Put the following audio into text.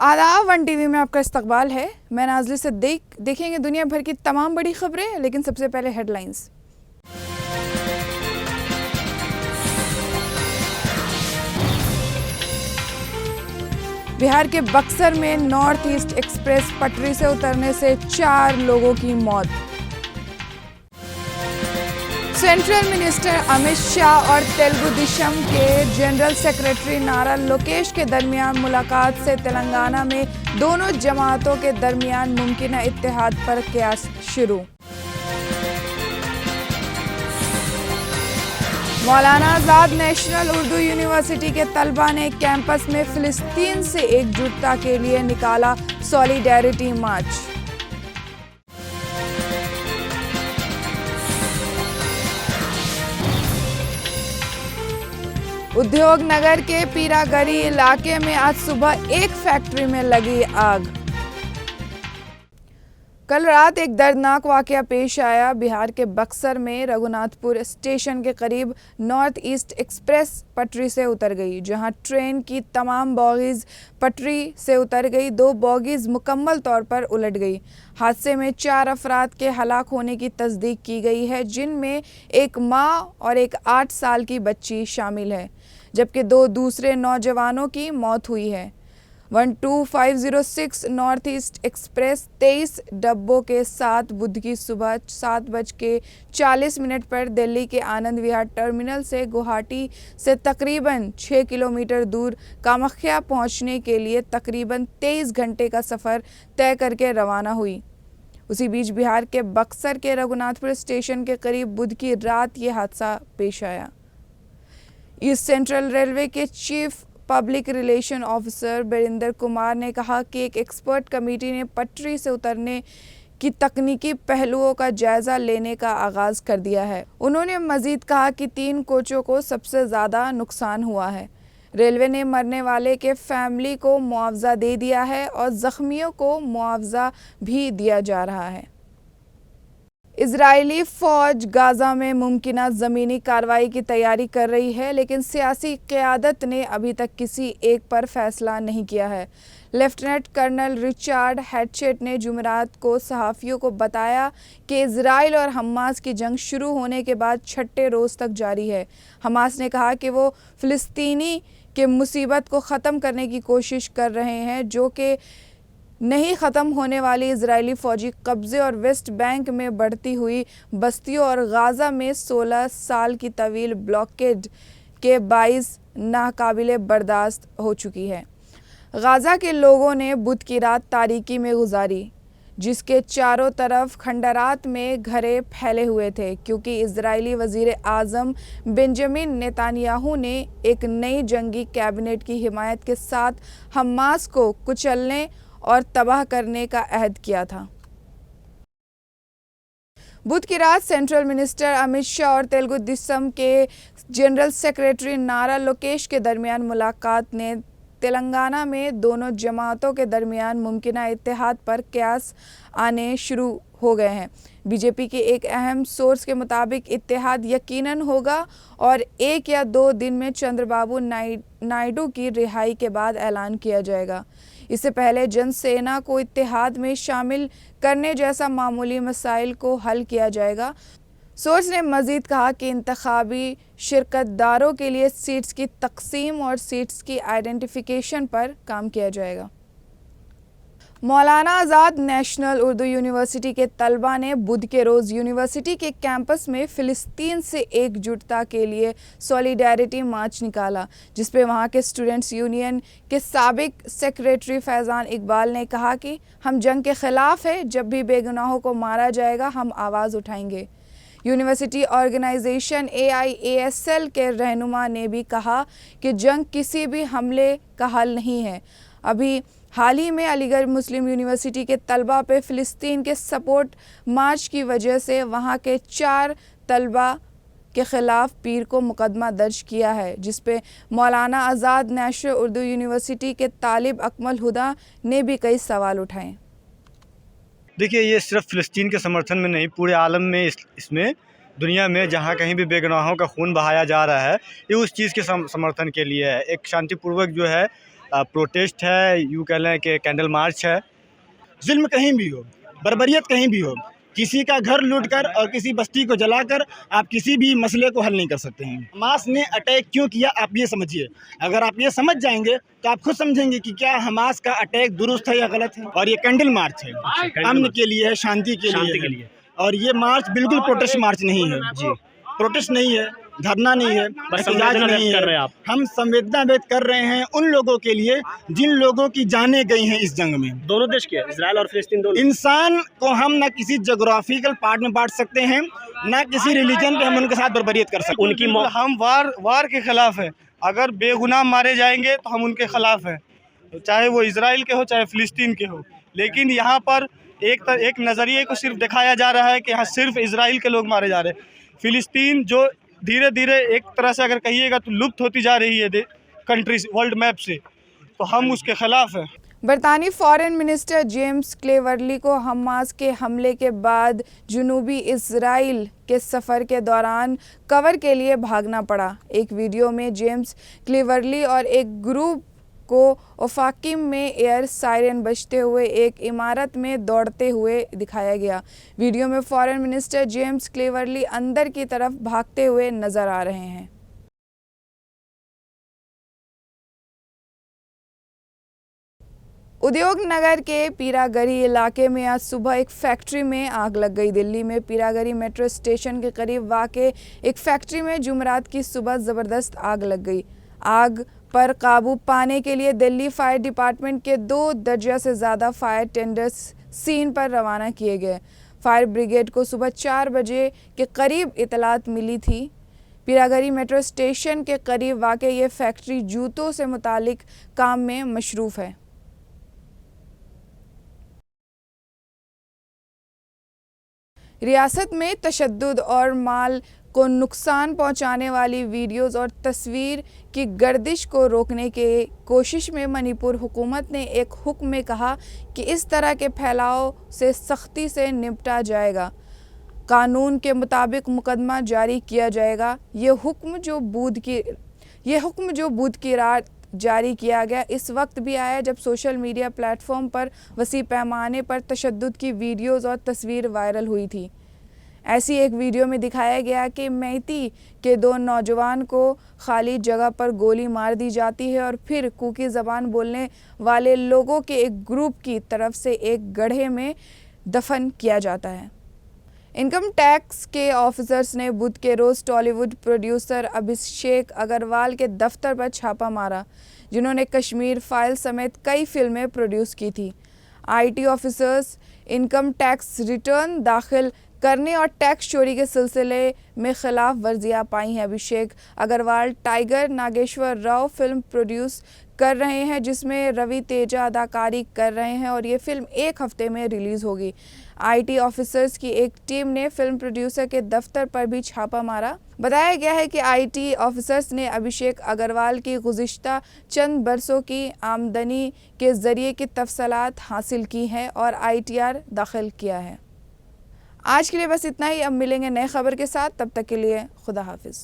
आदाब one TV में आपका इस्तकबाल है। मैं नाज़ली से देखेंगे दुनिया भर की तमाम बड़ी खबरें, लेकिन सबसे पहले हेडलाइंस। बिहार के बक्सर में नॉर्थ ईस्ट एक्सप्रेस पटरी से उतरने से 4 लोगों की मौत। सेंट्रल मिनिस्टर अमित शाह और तेलुगु देशम के जनरल सेक्रेटरी नारा लोकेश के दरमियान मुलाकात से तेलंगाना में दोनों जमातों के दरमियान मुमकिन इत्तेहाद पर कयास शुरू। मौलाना आजाद नेशनल उर्दू यूनिवर्सिटी के तलबा ने कैंपस में फिलिस्तीन से एकजुटता के लिए निकाला सॉलिडेरिटी मार्च। उद्योग नगर के पीरागरी इलाके में आज सुबह एक फैक्ट्री में लगी आग। कल रात एक दर्दनाक वाकया पेश आया। बिहार के बक्सर में रघुनाथपुर स्टेशन के करीब नॉर्थ ईस्ट एक्सप्रेस पटरी से उतर गई, जहां ट्रेन की तमाम बोगीज पटरी से उतर गई। 2 बोगीज मुकम्मल तौर पर उलट गई। हादसे में 4 अफराद के हलाक होने की तस्दीक की गई है, जिनमें एक मां और एक 8 साल की बच्ची शामिल है, जबकि 2 दूसरे नौजवानों की मौत हुई है। 12506 नॉर्थ ईस्ट एक्सप्रेस 23 डब्बों के साथ बुध की सुबह 7:40 पर दिल्ली के आनंद विहार टर्मिनल से गुवाहाटी से तकरीबन 6 किलोमीटर दूर कामाख्या पहुंचने के लिए तकरीबन 23 घंटे का सफ़र तय करके रवाना हुई। उसी बीच बिहार के बक्सर के रघुनाथपुर स्टेशन के करीब बुध की रात ये हादसा पेश आया। ईस्ट सेंट्रल रेलवे के chief public relation officer Birendra Kumar ने कहा कि एक एक्सपर्ट कमेटी ने पटरी से उतरने की तकनीकी पहलुओं का जायजा लेने का आगाज कर दिया है। उन्होंने मजीद कहा कि 3 कोचों को सबसे ज़्यादा नुकसान हुआ है। रेलवे ने मरने वाले के फैमिली को मुआवजा दे दिया है और ज़ख्मियों को मुआवजा भी दिया जा रहा है। इजरायली फ़ौज गाज़ा में मुमकिना ज़मीनी कार्रवाई की तैयारी कर रही है, लेकिन सियासी क़यादत ने अभी तक किसी एक पर फैसला नहीं किया है। लेफ्टिनेंट कर्नल रिचर्ड हैटचेट ने जुमेरात को सहाफ़ियों को बताया कि इजराइल और हमास की जंग शुरू होने के बाद 6ठे रोज़ तक जारी है। हमास ने कहा कि वो फ़िलिस्तीनी के मुसीबत को ख़त्म करने की कोशिश कर रहे हैं, जो कि नहीं ख़त्म होने वाली इजरायली फ़ौजी कब्ज़े और वेस्ट बैंक में बढ़ती हुई बस्तियों और गाज़ा में 16 साल की तवील ब्लॉकेड के बाइस नाकाबिले बर्दाश्त हो चुकी है। गाज़ा के लोगों ने बुध की रात तारीकी में गुजारी, जिसके चारों तरफ खंडरात में घरे फैले हुए थे, क्योंकि इजरायली वज़ीर आज़म बेंजामिन नेतान्याहू ने एक नई जंगी कैबिनेट की हिमायत के साथ हमास को कुचलने और तबाह करने का अहद किया था। बुध की रात सेंट्रल मिनिस्टर अमित शाह और तेलुगु देशम के जनरल सेक्रेटरी नारा लोकेश के दरमियान मुलाकात ने तेलंगाना में दोनों जमातों के दरमियान मुमकिना इत्तेहाद पर कयास आने शुरू हो गए हैं। बीजेपी के एक अहम सोर्स के मुताबिक इत्तेहाद यकीनन होगा और 1 या 2 दिन में चंद्रबाबू नायडू की रिहाई के बाद ऐलान किया जाएगा। इससे पहले जनसेना को इत्तेहाद में शामिल करने जैसा मामूली मसाइल को हल किया जाएगा। सोर्स ने मजीद कहा कि इंतखाबी शिरकतदारों के लिए सीट्स की तकसीम और सीट्स की आइडेंटिफिकेशन पर काम किया जाएगा। मौलाना आजाद नेशनल उर्दू यूनिवर्सिटी के तलबा ने बुध के रोज़ यूनिवर्सिटी के कैंपस में फ़िलिस्तीन से एकजुटता के लिए सॉलिडेरिटी मार्च निकाला, जिस पे वहाँ के स्टूडेंट्स यूनियन के साबिक सेक्रेटरी फैज़ान इकबाल ने कहा कि हम जंग के ख़िलाफ़ है, जब भी बेगुनाहों को मारा जाएगा हम आवाज़ उठाएंगे। यूनिवर्सिटी ऑर्गेनाइजेशन AIASL के रहनुमा ने भी कहा कि जंग किसी भी हमले का हल नहीं है। अभी हाल ही में अलीगढ़ मुस्लिम यूनिवर्सिटी के तलबा पे फ़िलिस्तीन के सपोर्ट मार्च की वजह से वहाँ के 4 तलबा के ख़िलाफ़ पीर को मुकदमा दर्ज किया है, जिस पे मौलाना आज़ाद नेशनल उर्दू यूनिवर्सिटी के तालिब अकमल हुदा ने भी कई सवाल उठाए। देखिए, ये सिर्फ फ़िलिस्तीन के समर्थन में नहीं, पूरे आलम में इसमें दुनिया में जहाँ कहीं भी बेगुनाहों का खून बहाया जा रहा है, ये उस चीज़ के समर्थन के लिए है। एक शांतिपूर्वक जो है प्रोटेस्ट है, यूँ कह लें कि कैंडल मार्च है। जुल्म कहीं भी हो, बर्बरियत कहीं भी हो, किसी का घर लूटकर और किसी बस्ती को जलाकर आप किसी भी मसले को हल नहीं कर सकते हैं। हमास ने अटैक क्यों किया आप ये समझिए। अगर आप ये समझ जाएंगे तो आप खुद समझेंगे कि क्या हमास का अटैक दुरुस्त है या गलत है। और ये कैंडल मार्च है, अमन के लिए है, शांति के लिए है। और ये मार्च बिल्कुल प्रोटेस्ट मार्च नहीं है जी, प्रोटेस्ट नहीं है, धरना नहीं है, एहतजाज नहीं है। हम संवेदना व्यक्त कर रहे हैं उन लोगों के लिए जिन लोगों की जानें गई हैं इस जंग में। दोनों देश के, इजराइल और फिलिस्तीन दोनों। इंसान को हम ना किसी जोग्राफिकल पार्ट में बांट सकते हैं, ना किसी रिलीजन पे हम उनके साथ बर्बरियत कर सकते हैं। उनकी हम वार के खिलाफ है। अगर बेगुनाह मारे जाएंगे तो हम उनके खिलाफ हैं, चाहे वो इजराइल के हो चाहे फिलिस्तीन के हो। लेकिन यहाँ पर एक नज़रिए को सिर्फ दिखाया जा रहा है कि यहाँ सिर्फ इजराइल के लोग मारे जा रहे हैं। फिलिस्तीन जो धीरे धीरे एक तरह से अगर कहिएगा तो लुप्त होती जा रही है कंट्रीज वर्ल्ड मैप से, तो हम उसके खिलाफ हैं। बरतानी फॉरेन मिनिस्टर जेम्स क्लेवर्ली को हमास के हमले के बाद जुनूबी इजराइल के सफ़र के दौरान कवर के लिए भागना पड़ा। एक वीडियो में जेम्स क्लेवर्ली और एक ग्रुप को ओफाकिम में एयर सायरन बजते हुए एक इमारत में दौड़ते हुए दिखाया गया। वीडियो में फॉरेन मिनिस्टर जेम्स क्लेवर्ली अंदर की तरफ भागते हुए नजर आ रहे हैं। उद्योग नगर के पीरागरी इलाके में आज सुबह एक फैक्ट्री में आग लग गई। दिल्ली में पीरागरी मेट्रो स्टेशन के करीब वाक़े एक फैक्ट्री में जुमेरात की सुबह ज़बरदस्त आग लग गई। आग पर काबू पाने के लिए दिल्ली फायर डिपार्टमेंट के 2 दर्जन से ज़्यादा फायर टेंडर्स सीन पर रवाना किए गए। फायर ब्रिगेड को सुबह 4 बजे के करीब इतलात मिली थी। पीरागरी मेट्रो स्टेशन के करीब वाक़े ये फैक्ट्री जूतों से मुतालिक काम में मशरूफ़ है। रियासत में तशद्दुद और माल को नुकसान पहुंचाने वाली वीडियोस और तस्वीर की गर्दिश को रोकने के कोशिश में मणिपुर हुकूमत ने एक हुक्म में कहा कि इस तरह के फैलाव से सख्ती से निपटा जाएगा। कानून के मुताबिक मुकदमा जारी किया जाएगा। ये हुक्म जो बुध की रात जारी किया गया इस वक्त भी आया जब सोशल मीडिया प्लेटफॉर्म पर वसी पैमाने पर तशद्दुद की वीडियोस और तस्वीर वायरल हुई थी। ऐसी एक वीडियो में दिखाया गया कि मैती के 2 नौजवान को खाली जगह पर गोली मार दी जाती है और फिर कुकी ज़बान बोलने वाले लोगों के एक ग्रुप की तरफ से एक गड्ढे में दफन किया जाता है। इनकम टैक्स के ऑफिसर्स ने बुध के रोज़ टॉलीवुड प्रोड्यूसर अभिषेक अग्रवाल के दफ्तर पर छापा मारा, जिन्होंने कश्मीर फाइल समेत कई फिल्में प्रोड्यूस की थी। IT officers income tax return दाखिल करने और टैक्स चोरी के सिलसिले में खिलाफ वर्जियाँ पाई हैं। Abhishek Agarwal Tiger Nageswara Rao film produce कर रहे हैं, जिसमें रवि तेजा अदाकारी कर रहे हैं और ये फिल्म 1 हफ्ते में रिलीज़ होगी। आईटी ऑफिसर्स की एक टीम ने फिल्म प्रोड्यूसर के दफ्तर पर भी छापा मारा। बताया गया है कि आईटी ऑफिसर्स ने अभिषेक अग्रवाल की गुज़िश्ता चंद बरसों की आमदनी के ज़रिए की तफसीलात हासिल की हैं और ITR दाखिल किया है। आज के लिए बस इतना ही। अब मिलेंगे नए खबर के साथ, तब तक के लिए खुदा हाफिज़।